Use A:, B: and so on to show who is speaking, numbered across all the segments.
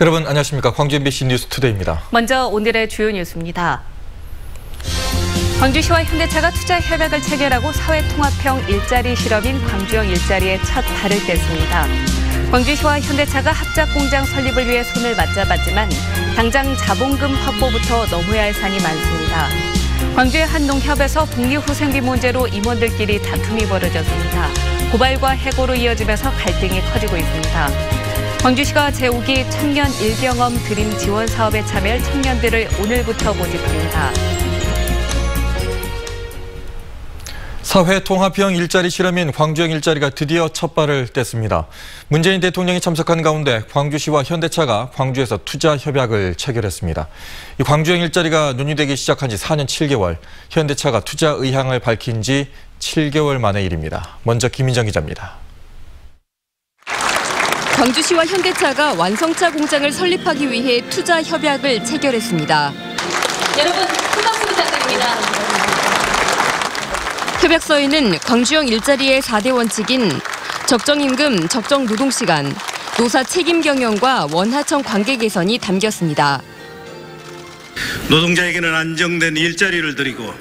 A: 여러분 안녕하십니까. 광주 MBC 뉴스투데이입니다.
B: 먼저 오늘의 주요 뉴스입니다. 광주시와 현대차가 투자 협약을 체결하고 사회통합형 일자리 실업인 광주형 일자리에 첫 발을 뗐습니다. 광주시와 현대차가 합작 공장 설립을 위해 손을 맞잡았지만 당장 자본금 확보부터 넘어야 할 산이 많습니다. 광주의 한 농협에서 복리후생비 문제로 임원들끼리 다툼이 벌어졌습니다. 고발과 해고로 이어지면서 갈등이 커지고 있습니다. 광주시가 제5기 청년 일경험 드림 지원 사업에 참여할 청년들을 오늘부터 모집합니다.
A: 사회통합형 일자리 실험인 광주형 일자리가 드디어 첫 발을 뗐습니다. 문재인 대통령이 참석한 가운데 광주시와 현대차가 광주에서 투자 협약을 체결했습니다. 이 광주형 일자리가 논의되기 시작한 지 4년 7개월, 현대차가 투자 의향을 밝힌 지 7개월 만의 일입니다. 먼저 김민정 기자입니다.
C: 광주시와 현대차가 완성차 공장을 설립하기 위해 투자 협약을 체결했습니다.
B: 여러분, 큰 박수 부탁드립니다.
C: 협약서에는 광주형 일자리의 4대 원칙인 적정임금, 적정노동시간, 노사 책임 경영과 원하청 관계 개선이 담겼습니다.
D: 노동자에게는 안정된 일자리를 드리고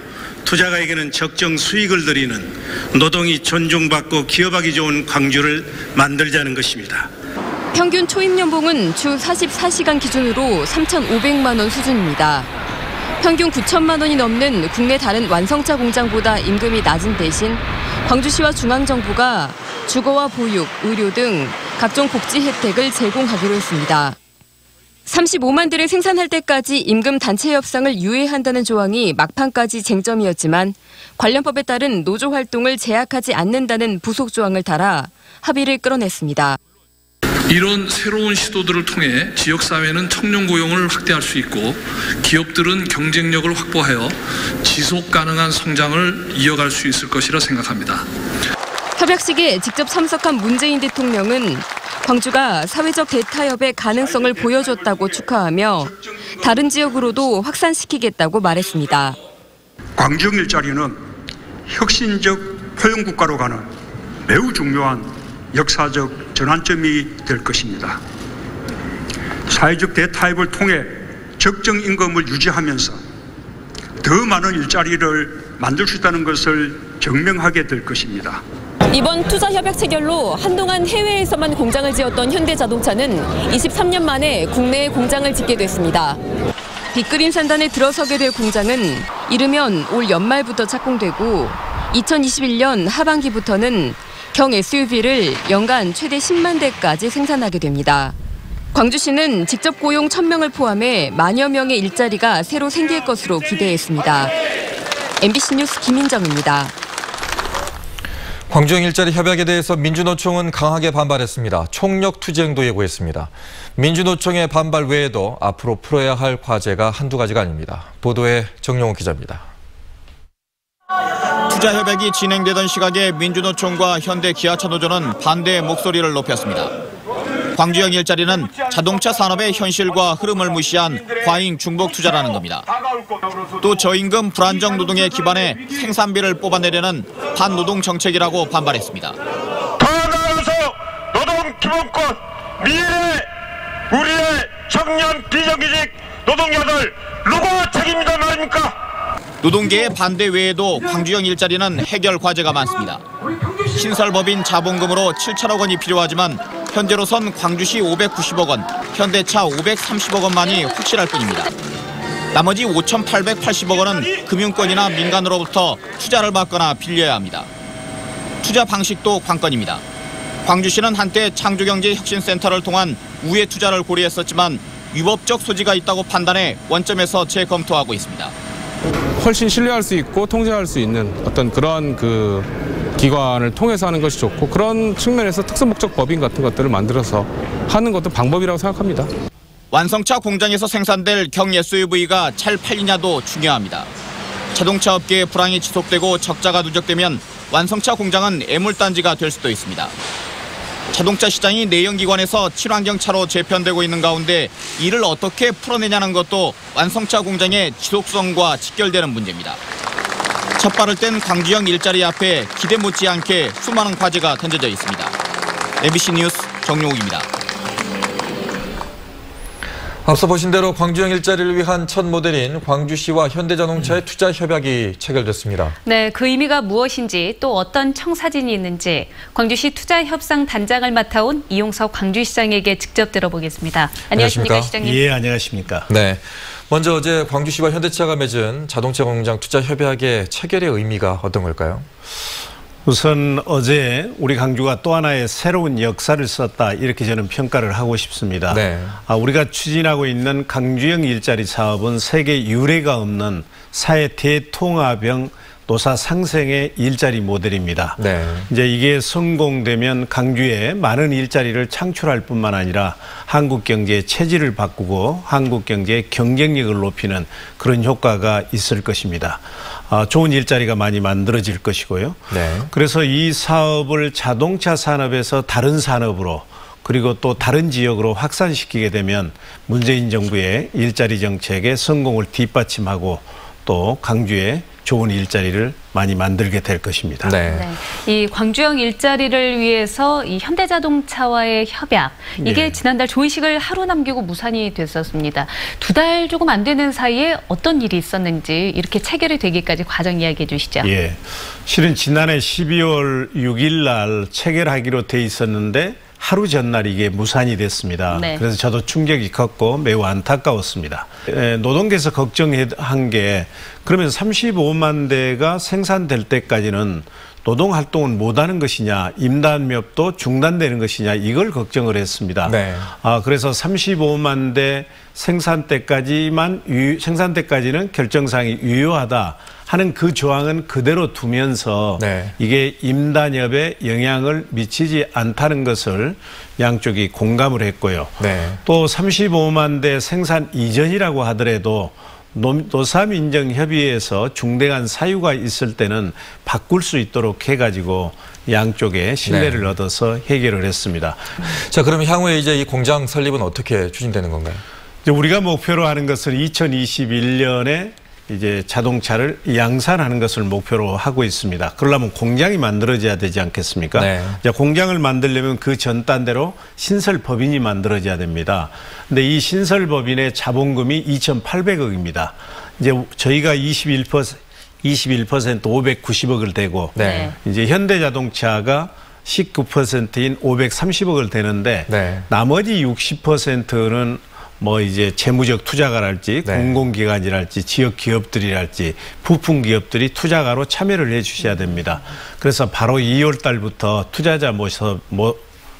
D: 투자가에게는 적정 수익을 드리는 노동이 존중받고 기업하기 좋은 광주를 만들자는 것입니다.
C: 평균 초임연봉은 주 44시간 기준으로 3,500만 원 수준입니다. 평균 9천만 원이 넘는 국내 다른 완성차 공장보다 임금이 낮은 대신 광주시와 중앙정부가 주거와 보육, 의료 등 각종 복지 혜택을 제공하기로 했습니다. 35만 대를 생산할 때까지 임금 단체 협상을 유예한다는 조항이 막판까지 쟁점이었지만 관련법에 따른 노조 활동을 제약하지 않는다는 부속 조항을 달아 합의를 끌어냈습니다.
E: 이런 새로운 시도들을 통해 지역사회는 청년 고용을 확대할 수 있고 기업들은 경쟁력을 확보하여 지속 가능한 성장을 이어갈 수 있을 것이라 생각합니다.
C: 협약식에 직접 참석한 문재인 대통령은 광주가 사회적 대타협의 가능성을 보여줬다고 축하하며 다른 지역으로도 확산시키겠다고 말했습니다.
F: 광주형 일자리는 혁신적 포용국가로 가는 매우 중요한 역사적 전환점이 될 것입니다. 사회적 대타협을 통해 적정 임금을 유지하면서 더 많은 일자리를 만들 수 있다는 것을 증명하게 될 것입니다.
C: 이번 투자 협약 체결로 한동안 해외에서만 공장을 지었던 현대자동차는 23년 만에 국내에 공장을 짓게 됐습니다. 빅그린 산단에 들어서게 될 공장은 이르면 올 연말부터 착공되고 2021년 하반기부터는 경 SUV를 연간 최대 10만 대까지 생산하게 됩니다. 광주시는 직접 고용 1,000명을 포함해 만여 명의 일자리가 새로 생길 것으로 기대했습니다. MBC 뉴스 김민정입니다.
A: 광주형 일자리 협약에 대해서 민주노총은 강하게 반발했습니다. 총력 투쟁도 예고했습니다. 민주노총의 반발 외에도 앞으로 풀어야 할 과제가 한두 가지가 아닙니다. 보도에 정용호 기자입니다.
G: 투자 협약이 진행되던 시각에 민주노총과 현대기아차노조는 반대의 목소리를 높였습니다. 광주형 일자리는 자동차 산업의 현실과 흐름을 무시한 과잉 중복 투자라는 겁니다. 또 저임금 불안정 노동에 기반해 생산비를 뽑아내려는 반노동 정책이라고 반발했습니다.
H: 더 나아가서 노동기본권, 미래 우리의 청년 비정규직 노동자들 누가 책임이다 말입니까?
G: 노동계의 반대 외에도 광주형 일자리는 해결 과제가 많습니다. 신설법인 자본금으로 7천억 원이 필요하지만 현재로선 광주시 590억 원, 현대차 530억 원만이 확실할 뿐입니다. 나머지 5,880억 원은 금융권이나 민간으로부터 투자를 받거나 빌려야 합니다. 투자 방식도 관건입니다. 광주시는 한때 창조경제혁신센터를 통한 우회 투자를 고려했었지만 위법적 소지가 있다고 판단해 원점에서 재검토하고 있습니다.
I: 훨씬 신뢰할 수 있고 통제할 수 있는 어떤 그러한 기관을 통해서 하는 것이 좋고 그런 측면에서 특수목적 법인 같은 것들을 만들어서 하는 것도 방법이라고 생각합니다.
G: 완성차 공장에서 생산될 경 SUV가 잘 팔리냐도 중요합니다. 자동차 업계의 불황이 지속되고 적자가 누적되면 완성차 공장은 애물단지가 될 수도 있습니다. 자동차 시장이 내연기관에서 친환경차로 재편되고 있는 가운데 이를 어떻게 풀어내냐는 것도 완성차 공장의 지속성과 직결되는 문제입니다. 첫 발을 뗀 광주형 일자리 앞에 기대 못지않게 수많은 과제가 던져져 있습니다. MBC 뉴스 정용욱입니다.
A: 앞서 보신 대로 광주형 일자리를 위한 첫 모델인 광주시와 현대자동차의 투자 협약이 체결됐습니다.
B: 네, 그 의미가 무엇인지 또 어떤 청사진이 있는지 광주시 투자협상 단장을 맡아온 이용석 광주시장에게 직접 들어보겠습니다. 안녕하십니까, 시장님?
J: 예, 안녕하십니까?
A: 네. 먼저 어제 광주시와 현대차가 맺은 자동차 공장 투자 협약의 체결의 의미가 어떤 걸까요?
J: 우선 어제 우리 광주가 또 하나의 새로운 역사를 썼다, 이렇게 저는 평가를 하고 싶습니다.
A: 네.
J: 우리가 추진하고 있는 광주형 일자리 사업은 세계 유례가 없는 사회 대통합형 노사 상생의 일자리 모델입니다.
A: 네.
J: 이제 이게 성공되면 광주에 많은 일자리를 창출할 뿐만 아니라 한국 경제의 체질을 바꾸고 한국 경제의 경쟁력을 높이는 그런 효과가 있을 것입니다. 좋은 일자리가 많이 만들어질 것이고요.
A: 네.
J: 그래서 이 사업을 자동차 산업에서 다른 산업으로 그리고 또 다른 지역으로 확산시키게 되면 문재인 정부의 일자리 정책의 성공을 뒷받침하고 또 광주에 좋은 일자리를 많이 만들게 될 것입니다.
A: 네.
B: 네. 이 광주형 일자리를 위해서 이 현대자동차와의 협약, 이게
J: 예.
B: 지난달 조의식을 하루 남기고 무산이 됐었습니다. 2달 조금 안 되는 사이에 어떤 일이 있었는지 이렇게 체결이 되기까지 과정 이야기해 주시죠.
J: 예, 실은 지난해 12월 6일 날 체결하기로 돼 있었는데 하루 전날 이게 무산이 됐습니다.
B: 네.
J: 그래서 저도 충격이 컸고 매우 안타까웠습니다. 노동계에서 걱정한 게 그러면 35만 대가 생산될 때까지는 노동활동은 못하는 것이냐, 임단협도 중단되는 것이냐, 이걸 걱정을 했습니다.
A: 네.
J: 그래서 35만 대 생산 때까지는 결정사항이 유효하다 하는 그 조항은 그대로 두면서
A: 네.
J: 이게 임단협에 영향을 미치지 않다는 것을 양쪽이 공감을 했고요.
A: 네.
J: 또 35만 대 생산 이전이라고 하더라도 노사민정협의회에서 중대한 사유가 있을 때는 바꿀 수 있도록 해가지고 양쪽에 신뢰를 얻어서 해결을 했습니다.
A: 자, 그러면 향후에 이제 이 공장 설립은 어떻게 추진되는 건가요?
J: 이제 우리가 목표로 하는 것은 2021년에 이제 자동차를 양산하는 것을 목표로 하고 있습니다. 그러려면 공장이 만들어져야 되지 않겠습니까?
A: 네.
J: 이제 공장을 만들려면 그 전단대로 신설법인이 만들어져야 됩니다. 근데 이 신설법인의 자본금이 2,800억입니다. 이제 저희가 21% 590억을 대고
A: 네.
J: 이제 현대자동차가 19%인 530억을 대는데
A: 네.
J: 나머지 60%는 뭐 이제 재무적 투자가랄지
A: 네.
J: 공공기관이랄지 지역 기업들이랄지 부품 기업들이 투자가로 참여를 해 주셔야 됩니다. 그래서 바로 2월 달부터 투자자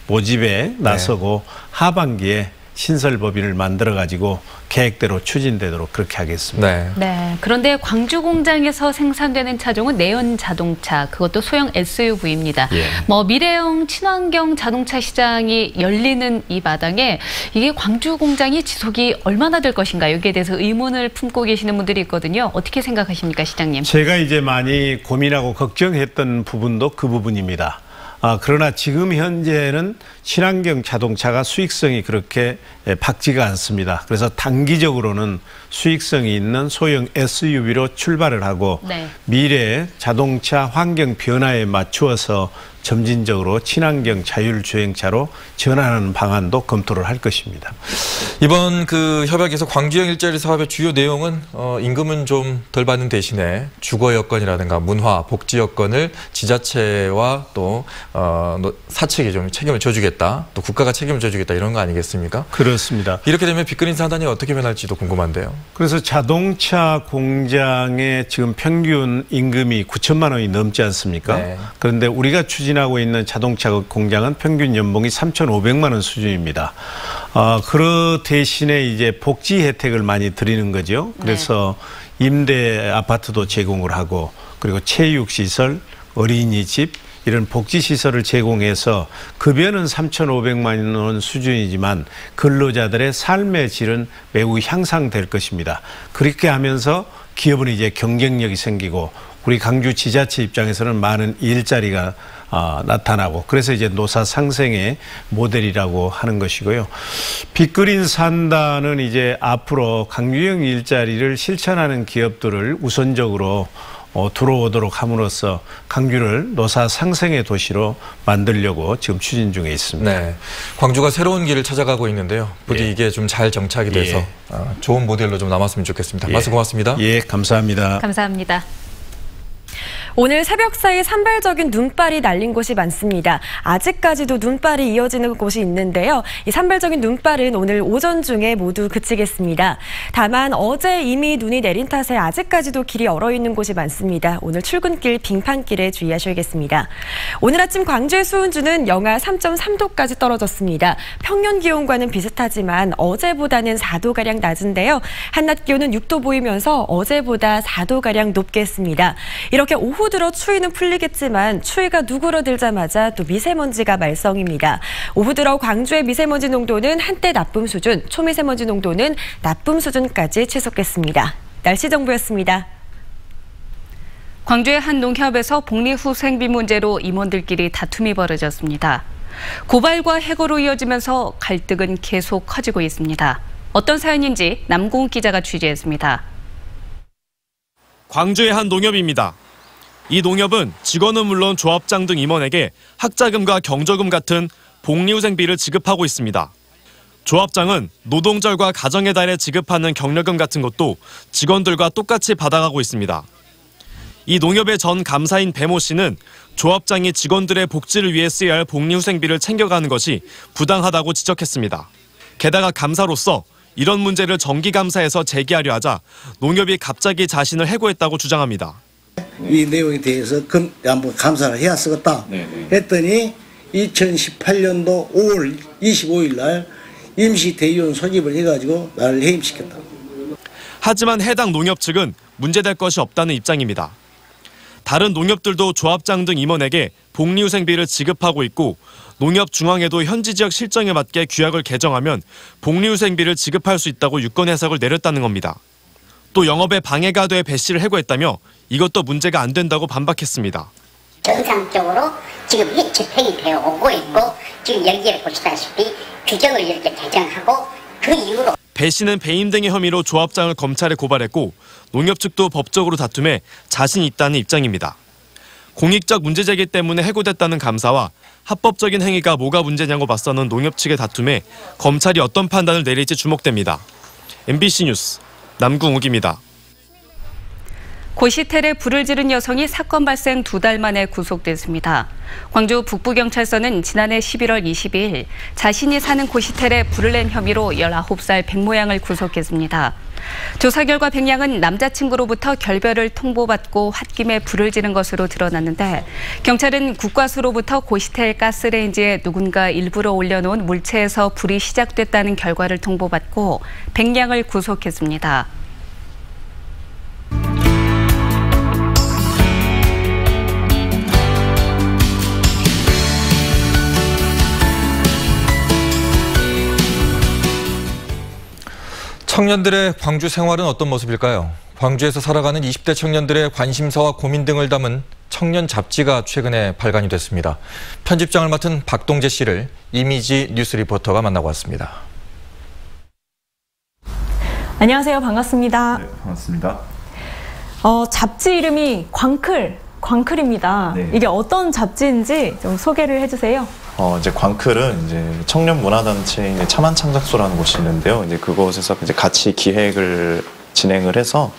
J: 모집에 나서고 하반기에 신설법인을 만들어 가지고 계획대로 추진되도록 그렇게 하겠습니다.
A: 네.
B: 네. 그런데 광주 공장에서 생산되는 차종은 내연 자동차, 그것도 소형 SUV입니다.
J: 예.
B: 미래형 친환경 자동차 시장이 열리는 이 마당에 이게 광주 공장이 지속이 얼마나 될 것인가, 여기에 대해서 의문을 품고 계시는 분들이 있거든요. 어떻게 생각하십니까, 시장님?
J: 제가 이제 많이 고민하고 걱정했던 부분도 그 부분입니다. 그러나 지금 현재는 친환경 자동차가 수익성이 그렇게 밝지가 않습니다. 그래서 단기적으로는 수익성이 있는 소형 SUV로 출발을 하고
B: 네.
J: 미래의 자동차 환경 변화에 맞추어서 점진적으로 친환경 자율주행차로 전환하는 방안도 검토를 할 것입니다.
A: 이번 그 협약에서 광주형 일자리 사업의 주요 내용은 임금은 좀 덜 받는 대신에 주거 여건이라든가 문화, 복지 여건을 지자체와 또 사측이 좀 책임을 져주겠다, 또 국가가 책임을 져주겠다, 이런 거 아니겠습니까?
J: 그렇습니다.
A: 이렇게 되면 빅그린 사단이 어떻게 변할지도 궁금한데요.
J: 그래서 자동차 공장의 지금 평균 임금이 9천만 원이 넘지 않습니까?
A: 네.
J: 그런데 우리가 추진하고 있는 자동차 공장은 평균 연봉이 3,500만 원 수준입니다. 그 대신에 이제 복지 혜택을 많이 드리는 거죠. 그래서 임대 아파트도 제공을 하고, 그리고 체육시설, 어린이집, 이런 복지시설을 제공해서 급여는 3,500만 원 수준이지만 근로자들의 삶의 질은 매우 향상될 것입니다. 그렇게 하면서 기업은 이제 경쟁력이 생기고 우리 광주 지자체 입장에서는 많은 일자리가 나타나고, 그래서 이제 노사 상생의 모델이라고 하는 것이고요. 빅그린 산다는 이제 앞으로 광주형 일자리를 실천하는 기업들을 우선적으로 들어오도록 함으로써 광주를 노사 상생의 도시로 만들려고 지금 추진 중에 있습니다.
A: 네, 광주가 새로운 길을 찾아가고 있는데요. 부디
J: 예.
A: 이게 좀 잘 정착이 돼서
J: 예.
A: 좋은 모델로 좀 남았으면 좋겠습니다.
J: 예.
A: 말씀 고맙습니다.
J: 예, 감사합니다.
B: 감사합니다.
K: 오늘 새벽 사이 산발적인 눈발이 날린 곳이 많습니다. 아직까지도 눈발이 이어지는 곳이 있는데요. 이 산발적인 눈발은 오늘 오전 중에 모두 그치겠습니다. 다만 어제 이미 눈이 내린 탓에 아직까지도 길이 얼어있는 곳이 많습니다. 오늘 출근길 빙판길에 주의하셔야겠습니다. 오늘 아침 광주의 수온주는 영하 3.3도까지 떨어졌습니다. 평년 기온과는 비슷하지만 어제보다는 4도가량 낮은데요. 한낮 기온은 6도 보이면서 어제보다 4도가량 높겠습니다. 이렇게 오후 들어 추위는 풀리겠지만 추위가 누그러들자마자 또 미세먼지가 말썽입니다. 오후 들어 광주의 미세먼지 농도는 한때 나쁨 수준, 초미세먼지 농도는 나쁨 수준까지 치솟겠습니다. 날씨 정보였습니다.
B: 광주의 한 농협에서 복리후생비 문제로 임원들끼리 다툼이 벌어졌습니다. 고발과 해고로 이어지면서 갈등은 계속 커지고 있습니다. 어떤 사연인지 남궁 기자가 취재했습니다.
L: 광주의 한 농협입니다. 이 농협은 직원은 물론 조합장 등 임원에게 학자금과 경조금 같은 복리후생비를 지급하고 있습니다. 조합장은 노동절과 가정의 달에 지급하는 격려금 같은 것도 직원들과 똑같이 받아가고 있습니다. 이 농협의 전 감사인 배모 씨는 조합장이 직원들의 복지를 위해 쓰여야 할 복리후생비를 챙겨가는 것이 부당하다고 지적했습니다. 게다가 감사로서 이런 문제를 정기감사에서 제기하려 하자 농협이 갑자기 자신을 해고했다고 주장합니다.
M: 이 내용에 대해서 한번 감사를 해야 쓰겠다 했더니 2018년도 5월 25일 날 임시 대의원 소집을 해가지고 나를 해임시켰다.
L: 하지만 해당 농협 측은 문제될 것이 없다는 입장입니다. 다른 농협들도 조합장 등 임원에게 복리후생비를 지급하고 있고 농협 중앙에도 현지 지역 실정에 맞게 규약을 개정하면 복리후생비를 지급할 수 있다고 유권 해석을 내렸다는 겁니다. 또 영업에 방해가 돼 배 씨를 해고했다며 이것도 문제가 안 된다고 반박했습니다.
N: 정상적으로 지금 집행이 되어 오고 있고 지금 여기에 보시다시피 규정을 이렇게 개정하고 그 이후로
L: 배 씨는 배임 등의 혐의로 조합장을 검찰에 고발했고 농협 측도 법적으로 다툼해 자신이 있다는 입장입니다. 공익적 문제 제기 때문에 해고됐다는 감사와 합법적인 행위가 뭐가 문제냐고 맞서는 농협 측의 다툼에 검찰이 어떤 판단을 내릴지 주목됩니다. MBC 뉴스 남궁욱입니다.
B: 고시텔에 불을 지른 여성이 사건 발생 2달 만에 구속됐습니다. 광주 북부경찰서는 지난해 11월 22일 자신이 사는 고시텔에 불을 낸 혐의로 19살 백 모양을 구속했습니다. 조사 결과 백 양은 남자친구로부터 결별을 통보받고 홧김에 불을 지른 것으로 드러났는데 경찰은 국과수로부터 고시텔 가스레인지에 누군가 일부러 올려놓은 물체에서 불이 시작됐다는 결과를 통보받고 백 양을 구속했습니다.
A: 청년들의 광주 생활은 어떤 모습일까요? 광주에서 살아가는 20대 청년들의 관심사와 고민 등을 담은 청년 잡지가 최근에 발간이 됐습니다. 편집장을 맡은 박동재 씨를 이미지 뉴스 리포터가 만나고 왔습니다.
O: 안녕하세요. 반갑습니다.
P: 네, 반갑습니다.
O: 잡지 이름이 광클입니다.
P: 네.
O: 이게 어떤 잡지인지 좀 소개를 해주세요.
P: 이제 광클은 이제 청년 문화단체인 참안창작소라는 곳이 있는데요. 이제 그곳에서 이제 같이 기획을 진행을 해서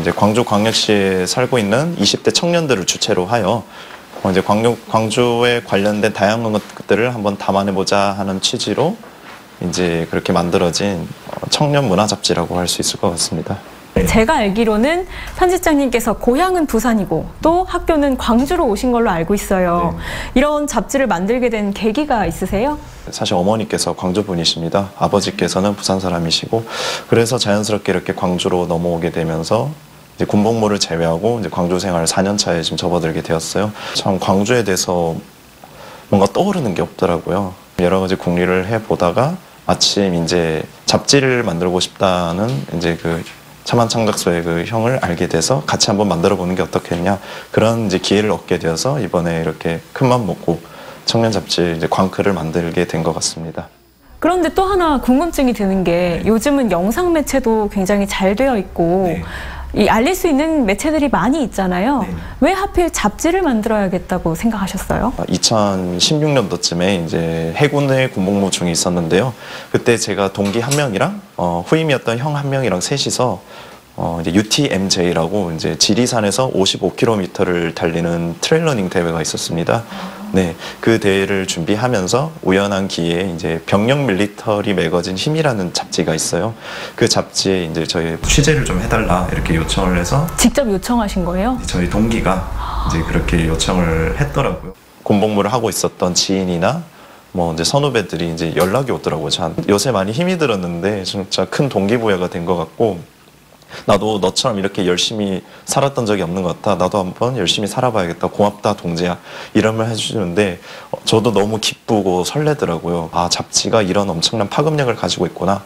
P: 이제 광주광역시에 살고 있는 20대 청년들을 주체로 하여 이제 광주에 관련된 다양한 것들을 한번 담아내보자 하는 취지로 이제 그렇게 만들어진 청년 문화 잡지라고 할 수 있을 것 같습니다.
O: 제가 알기로는 편집장님께서 고향은 부산이고 또 학교는 광주로 오신 걸로 알고 있어요.
P: 네.
O: 이런 잡지를 만들게 된 계기가 있으세요?
P: 사실 어머니께서 광주 분이십니다. 아버지께서는 부산 사람이시고 그래서 자연스럽게 이렇게 광주로 넘어오게 되면서 이제 군복무를 제외하고 이제 광주 생활 4년 차에 지금 접어들게 되었어요. 참 광주에 대해서 뭔가 떠오르는 게 없더라고요. 여러 가지 궁리를 해보다가 마침 이제 잡지를 만들고 싶다는 이제 그 참안창작소의 그 형을 알게 돼서 같이 한번 만들어 보는 게 어떻겠냐 그런 이제 기회를 얻게 되어서 이번에 이렇게 큰맘 먹고 청년 잡지 이제 광클을 만들게 된 것 같습니다.
O: 그런데 또 하나 궁금증이 드는 게 요즘은 영상 매체도 굉장히 잘 되어 있고 이 알릴 수 있는 매체들이 많이 있잖아요. 네. 왜 하필 잡지를 만들어야겠다고 생각하셨어요?
P: 2016년도쯤에 이제 해군의 군복무 중에 있었는데요. 그때 제가 동기 한 명이랑 후임이었던 형 한 명이랑 셋이서 이제 UTMJ라고 이제 지리산에서 55km를 달리는 트레일러닝 대회가 있었습니다. 네, 그 대회를 준비하면서 우연한 기회에 이제 병영 밀리터리 매거진 힘이라는 잡지가 있어요. 그 잡지에 이제 저희 취재를 좀 해달라 이렇게 요청을 해서
O: 직접 요청하신 거예요?
P: 저희 동기가 이제 그렇게 요청을 했더라고요. 군복무를 하고 있었던 지인이나 뭐 이제 선후배들이 이제 연락이 오더라고요. 요새 많이 힘이 들었는데 진짜 큰 동기부여가 된 것 같고. 나도 너처럼 이렇게 열심히 살았던 적이 없는 것 같아. 나도 한번 열심히 살아봐야겠다. 고맙다 동재야. 이런 말 해주시는데 저도 너무 기쁘고 설레더라고요. 아, 잡지가 이런 엄청난 파급력을 가지고 있구나.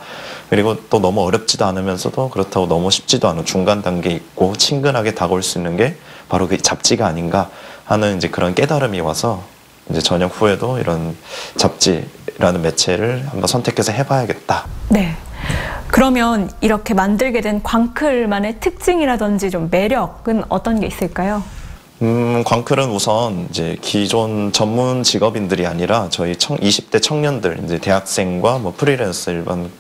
P: 그리고 또 너무 어렵지도 않으면서도 그렇다고 너무 쉽지도 않은 중간 단계에 있고 친근하게 다가올 수 있는 게 바로 그 잡지가 아닌가 하는 이제 그런 깨달음이 와서 이제 전역 후에도 이런 잡지라는 매체를 한번 선택해서 해봐야겠다.
O: 네. 그러면 이렇게 만들게 된 광클만의 특징이라든지 좀 매력은 어떤 게 있을까요?
P: 광클은 우선 이제 기존 전문 직업인들이 아니라 저희 20대 청년들, 이제 대학생과 뭐 프리랜서 일반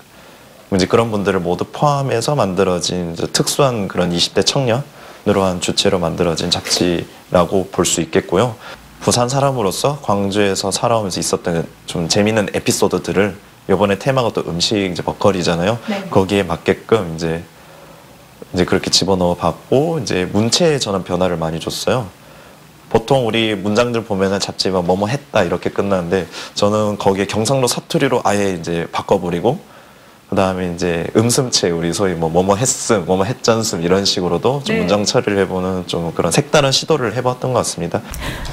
P: 이제 그런 분들을 모두 포함해서 만들어진 이제 특수한 그런 20대 청년으로 한 주체로 만들어진 잡지라고 볼 수 있겠고요. 부산 사람으로서 광주에서 살아오면서 있었던 좀 재미있는 에피소드들을 이번에 테마가 또 음식 이제 먹거리잖아요. 네. 거기에 맞게끔 이제 그렇게 집어넣어 봤고 이제 문체에 저는 변화를 많이 줬어요. 보통 우리 문장들 보면은 잡지가 뭐뭐 했다 이렇게 끝나는데 저는 거기에 경상도 사투리로 아예 이제 바꿔버리고 그다음에 이제 음슴체 우리 소위 뭐뭐 했음, 뭐뭐 했잖음 이런 식으로도 좀 문장 처리를 해보는 좀 그런 색다른 시도를 해봤던 것 같습니다.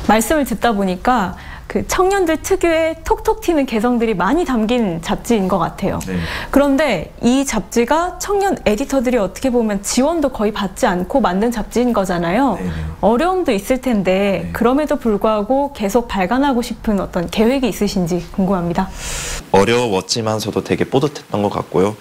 O: 말씀을 듣다 보니까 그 청년들 특유의 톡톡 튀는 개성들이 많이 담긴 잡지인 것 같아요. 네. 그런데 이 잡지가 청년 에디터들이 어떻게 보면 지원도 거의 받지 않고 만든 잡지인 거잖아요. 네. 어려움도 있을 텐데 네. 그럼에도 불구하고 계속 발간하고 싶은 어떤 계획이 있으신지 궁금합니다.
P: 어려웠지만서도 되게 뿌듯했던 것 같고요.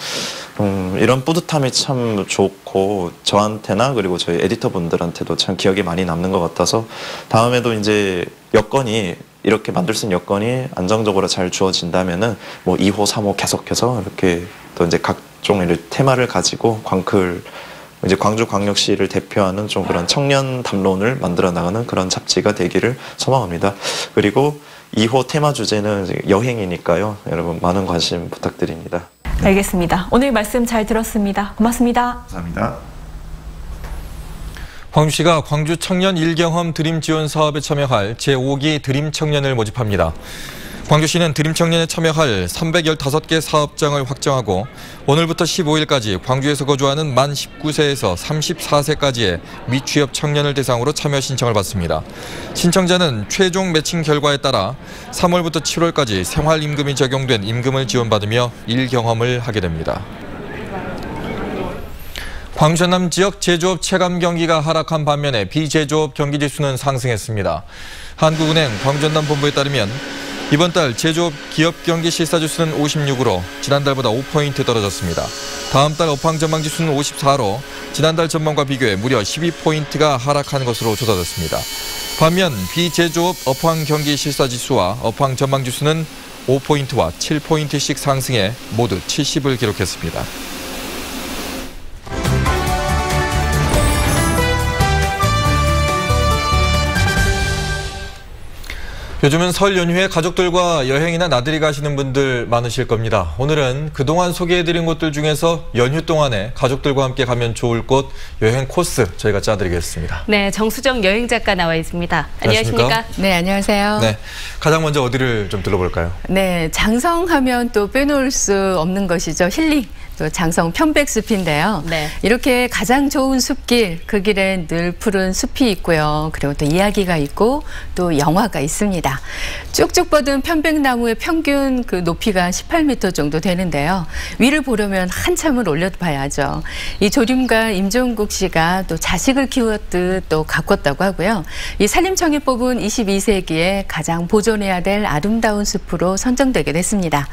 P: 이런 뿌듯함이 참 좋고 저한테나 그리고 저희 에디터분들한테도 참 기억이 많이 남는 것 같아서 다음에도 이제 여건이 이렇게 만들 수 있는 여건이 안정적으로 잘 주어진다면은 뭐 2호, 3호 계속해서 이렇게 또 이제 각종 테마를 가지고 광클 이제 광주광역시를 대표하는 좀 그런 청년 담론을 만들어 나가는 그런 잡지가 되기를 소망합니다. 그리고 2호 테마 주제는 여행이니까요. 여러분 많은 관심 부탁드립니다.
O: 알겠습니다. 오늘 말씀 잘 들었습니다. 고맙습니다.
P: 감사합니다.
A: 광주시가 광주 청년 일경험 드림 지원 사업에 참여할 제5기 드림 청년을 모집합니다. 광주시는 드림 청년에 참여할 315개 사업장을 확정하고 오늘부터 15일까지 광주에서 거주하는 만 19세에서 34세까지의 미취업 청년을 대상으로 참여 신청을 받습니다. 신청자는 최종 매칭 결과에 따라 3월부터 7월까지 생활임금이 적용된 임금을 지원받으며 일경험을 하게 됩니다. 광주 전남 지역 제조업 체감 경기가 하락한 반면에 비제조업 경기 지수는 상승했습니다. 한국은행 광주 전남 본부에 따르면 이번 달 제조업 기업 경기 실사 지수는 56으로 지난달보다 5포인트 떨어졌습니다. 다음 달 업황 전망 지수는 54로 지난달 전망과 비교해 무려 12포인트가 하락한 것으로 조사됐습니다. 반면 비제조업 업황 경기 실사 지수와 업황 전망 지수는 5포인트와 7포인트씩 상승해 모두 70을 기록했습니다. 요즘은 설 연휴에 가족들과 여행이나 나들이 가시는 분들 많으실 겁니다. 오늘은 그동안 소개해드린 곳들 중에서 연휴 동안에 가족들과 함께 가면 좋을 곳 여행 코스 저희가 짜드리겠습니다.
B: 네, 정수정 여행 작가 나와 있습니다. 안녕하십니까?
Q: 네, 안녕하세요.
A: 네, 가장 먼저 어디를 좀 둘러볼까요?
Q: 네, 장성하면 또 빼놓을 수 없는 것이죠. 힐링. 또 장성 편백숲인데요. 네. 이렇게 가장 좋은 숲길, 그 길엔 늘 푸른 숲이 있고요. 그리고 또 이야기가 있고 또 영화가 있습니다. 쭉쭉 뻗은 편백나무의 평균 그 높이가 18m 정도 되는데요. 위를 보려면 한참을 올려봐야죠. 이 조림가 임종국 씨가 또 자식을 키웠듯 또 가꿨다고 하고요. 이 산림청이 뽑은 22세기에 가장 보존해야 될 아름다운 숲으로 선정되게 됐습니다.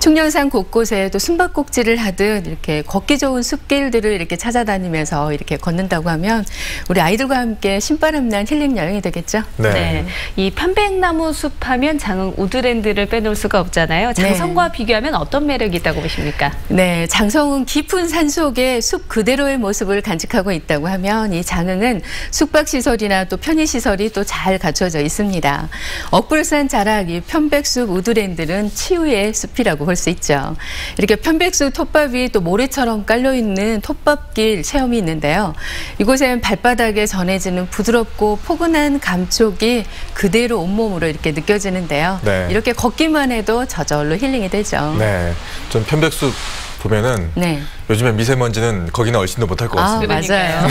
Q: 충령산 곳곳에 또 숨바꼭질을 가듯 이렇게 걷기 좋은 숲길들을 이렇게 찾아다니면서 이렇게 걷는다고 하면 우리 아이들과 함께 신바람난 힐링 여행이 되겠죠.
B: 네. 이 편백나무 숲하면 장흥 우드랜드를 빼놓을 수가 없잖아요. 장성과 비교하면 어떤 매력이 있다고 보십니까?
Q: 네, 장성은 깊은 산 속에 숲 그대로의 모습을 간직하고 있다고 하면 이 장흥은 숙박시설이나 또 편의시설이 또 잘 갖춰져 있습니다. 억불산 자락 이 편백숲 우드랜드는 치유의 숲이라고 볼 수 있죠. 이렇게 편백숲 톱밥 위 또 모래처럼 깔려있는 톱밥길 체험이 있는데요. 이곳엔 발바닥에 전해지는 부드럽고 포근한 감촉이 그대로 온몸으로 이렇게 느껴지는데요.
A: 네.
Q: 이렇게 걷기만 해도 저절로 힐링이 되죠.
A: 네, 좀 편백숲 보면은 요즘에 미세먼지는 거기나 얼씬도 못할 것 같습니다.
Q: 맞아요.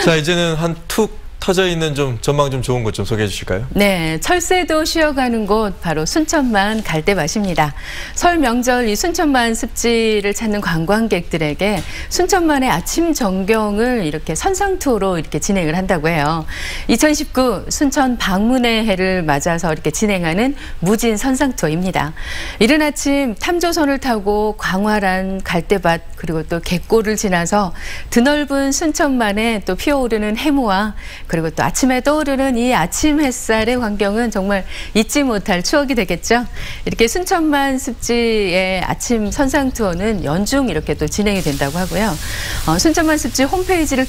A: 자, 이제는 한 툭 터져 있는 좀 전망 좀 좋은 곳 좀 소개해 주실까요?
Q: 네, 철새도 쉬어가는 곳 바로 순천만 갈대밭입니다. 설 명절 이 순천만 습지를 찾는 관광객들에게 순천만의 아침 전경을 이렇게 선상 투어로 이렇게 진행을 한다고 해요. 2019 순천 방문의 해를 맞아서 이렇게 진행하는 무진 선상 투어입니다. 이른 아침 탐조선을 타고 광활한 갈대밭 그리고 또 갯골을 지나서 드넓은 순천만에 또 피어오르는 해무와 그리고 또 아침에 떠오르는 이 아침 햇살의 광경은 정말 잊지 못할 추억이 되겠죠. 이렇게 순천만 습지의 아침 선상 투어는 연중 이렇게 또 진행이 된다고 하고요. 순천만 습지 홈페이지를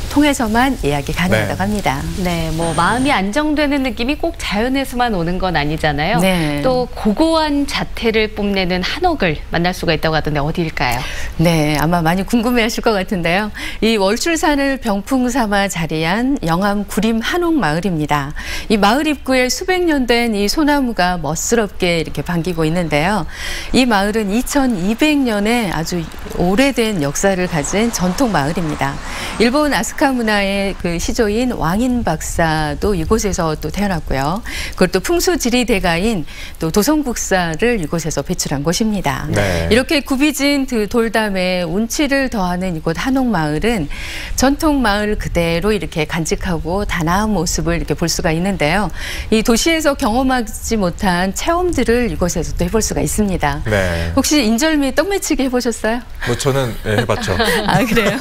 Q: 통해서만 예약이 가능하다고 합니다.
B: 네, 뭐 마음이 안정되는 느낌이 꼭 자연에서만 오는 건 아니잖아요.
Q: 네.
B: 또 고고한 자태를 뽐내는 한옥을 만날 수가 있다고 하던데 어디일까요?
Q: 네, 아마 많이 궁금해하실 것 같은데요. 이 월출산을 병풍 삼아 자리한 영암 구림 한옥 마을입니다. 이 마을 입구에 수백 년 된 이 소나무가 멋스럽게 이렇게 반기고 있는데요. 이 마을은 2200년의 아주 오래된 역사를 가진 전통 마을입니다. 일본 아스카 문화의 그 시조인 왕인 박사도 이곳에서 또 태어났고요. 그리고 또 풍수지리 대가인 또 도성국사를 이곳에서 배출한 곳입니다.
A: 네.
Q: 이렇게 굽이진 그 돌담에 운치를 더하는 이곳 한옥마을은 전통 마을 그대로 이렇게 간직하고 단아한 모습을 이렇게 볼 수가 있는데요. 이 도시에서 경험하지 못한 체험들을 이곳에서 또 해볼 수가 있습니다.
A: 네.
Q: 혹시 인절미 떡매치기 해보셨어요?
A: 뭐 저는 해봤죠.
Q: 아, 그래요?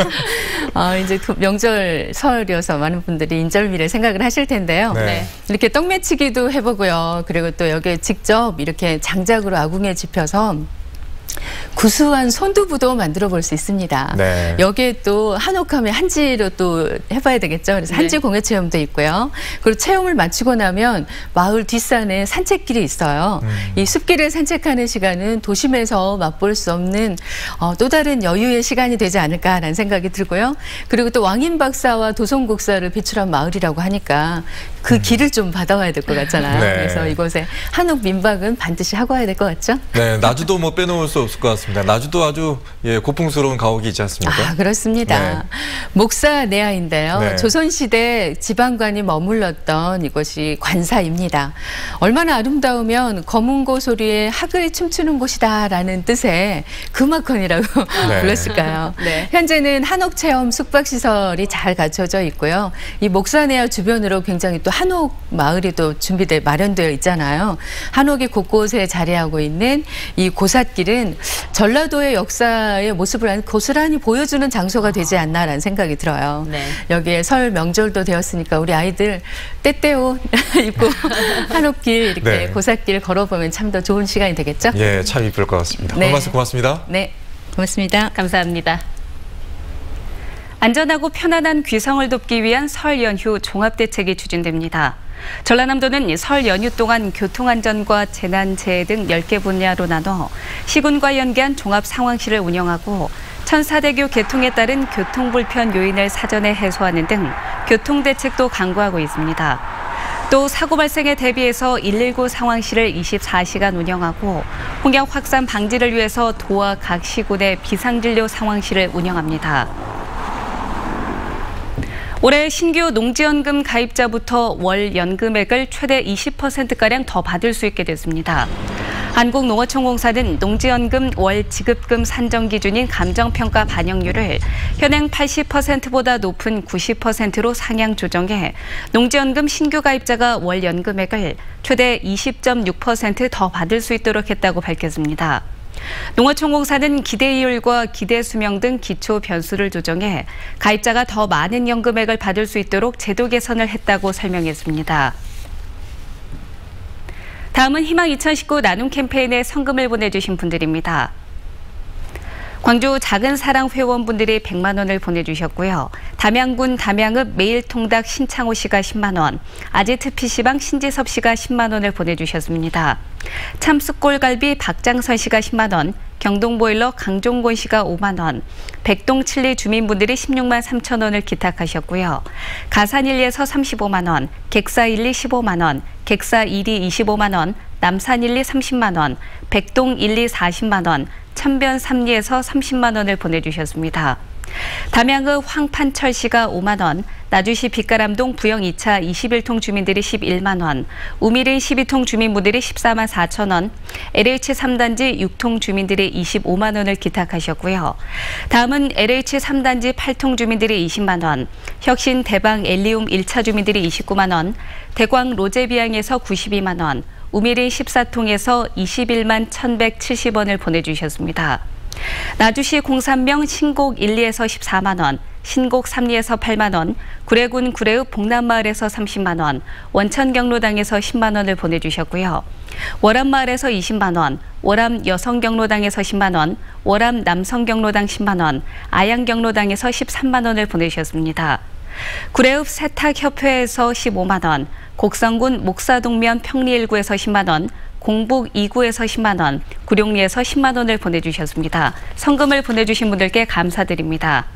Q: 이제 명절 설이어서 많은 분들이 인절미를 생각을 하실 텐데요.
A: 네.
Q: 이렇게 떡매치기도 해보고요. 그리고 또 여기에 직접 이렇게 장작으로 아궁이에 집혀서 구수한 손두부도 만들어 볼 수 있습니다.
A: 네.
Q: 여기에 또 한옥하면 한지로 또 해봐야 되겠죠. 그래서 한지 공예 체험도 있고요. 그리고 체험을 마치고 나면 마을 뒷산에 산책길이 있어요. 이 숲길을 산책하는 시간은 도심에서 맛볼 수 없는 또 다른 여유의 시간이 되지 않을까라는 생각이 들고요. 그리고 또 왕인 박사와 도성국사를 배출한 마을이라고 하니까 그 길을 좀 받아와야 될 것 같잖아요.
A: 네.
Q: 그래서 이곳에 한옥 민박은 반드시 하고 와야 될 것 같죠?
A: 네, 나주도 뭐 빼놓을 수 없을 것 같습니다. 나주도 아주 고풍스러운 가옥이 있지 않습니까?
Q: 아, 그렇습니다.
A: 네.
Q: 목사 내하인데요.
A: 네.
Q: 조선시대 지방관이 머물렀던 이곳이 관사입니다. 얼마나 아름다우면 검은고 소리에 학을 춤추는 곳이다라는 뜻의 금화컨이라고
A: 네.
Q: 불렀을까요?
B: 네.
Q: 현재는 한옥체험 숙박시설이 잘 갖춰져 있고요. 이 목사 내하 주변으로 굉장히 또 한옥 마을이 또 마련되어 있잖아요. 한옥이 곳곳에 자리하고 있는 이 고삿길은 전라도의 역사의 모습을 고스란히 보여주는 장소가 되지 않나라는 생각이 들어요.
B: 네.
Q: 여기에 설 명절도 되었으니까 우리 아이들 떼떼옷 입고 한옥길 이렇게
A: 네.
Q: 고삿길 걸어보면 참 더 좋은 시간이 되겠죠?
A: 예, 참 이쁠 것 같습니다.
Q: 네.
A: 오늘 말씀 고맙습니다.
Q: 네, 고맙습니다.
B: 감사합니다. 안전하고 편안한 귀성을 돕기 위한 설 연휴 종합대책이 추진됩니다. 전라남도는 설 연휴 동안 교통안전과 재난재해 등 10개 분야로 나눠 시군과 연계한 종합상황실을 운영하고 천사대교 개통에 따른 교통불편 요인을 사전에 해소하는 등 교통대책도 강구하고 있습니다. 또 사고 발생에 대비해서 119 상황실을 24시간 운영하고 홍역 확산 방지를 위해서 도와 각 시군의 비상진료 상황실을 운영합니다. 올해 신규 농지연금 가입자부터 월 연금액을 최대 20%가량 더 받을 수 있게 됐습니다. 한국농어촌공사는 농지연금 월 지급금 산정 기준인 감정평가 반영률을 현행 80%보다 높은 90%로 상향 조정해 농지연금 신규 가입자가 월 연금액을 최대 20.6% 더 받을 수 있도록 했다고 밝혔습니다. 농어촌공사는 기대이율과 기대수명 등 기초 변수를 조정해 가입자가 더 많은 연금액을 받을 수 있도록 제도 개선을 했다고 설명했습니다. 다음은 희망 2019 나눔 캠페인에 성금을 보내주신 분들입니다. 광주 작은사랑 회원분들이 100만 원을 보내주셨고요. 담양군 담양읍 매일통닭 신창호 씨가 10만 원, 아지트 PC방 신지섭 씨가 10만 원을 보내주셨습니다. 참숯골갈비 박장선 씨가 10만 원, 경동보일러 강종곤 씨가 5만 원, 백동 칠리 주민분들이 16만 3천 원을 기탁하셨고요. 가산 1리에서 35만 원, 객사 1리 15만 원, 객사 2리 25만 원, 남산 1리 30만 원, 백동 1리 40만 원, 천변 3리에서 30만 원을 보내주셨습니다. 담양읍 황판철 씨가 5만 원, 나주시 빛가람동 부영 2차 21통 주민들이 11만 원, 우미린 12통 주민분들이 14만 4천 원, LH 3단지 6통 주민들이 25만 원을 기탁하셨고요. 다음은 LH 3단지 8통 주민들이 20만 원, 혁신 대방 엘리움 1차 주민들이 29만 원, 대광 로제비앙에서 92만 원, 우미린 14통에서 21만 1,170원을 보내주셨습니다. 나주시 공산명 신곡 1리에서 14만 원, 신곡 3리에서 8만 원, 구례군 구례읍 복남마을에서 30만 원, 원천경로당에서 10만 원을 보내주셨고요. 월암마을에서 20만 원, 월암 여성경로당에서 10만 원, 월암 남성경로당 10만 원, 아양경로당에서 13만 원을 보내주셨습니다. 구례읍 세탁협회에서 15만 원, 곡성군 목사동면 평리 1구에서 10만 원, 공북 2구에서 10만 원, 구룡리에서 10만 원을 보내주셨습니다. 성금을 보내주신 분들께 감사드립니다.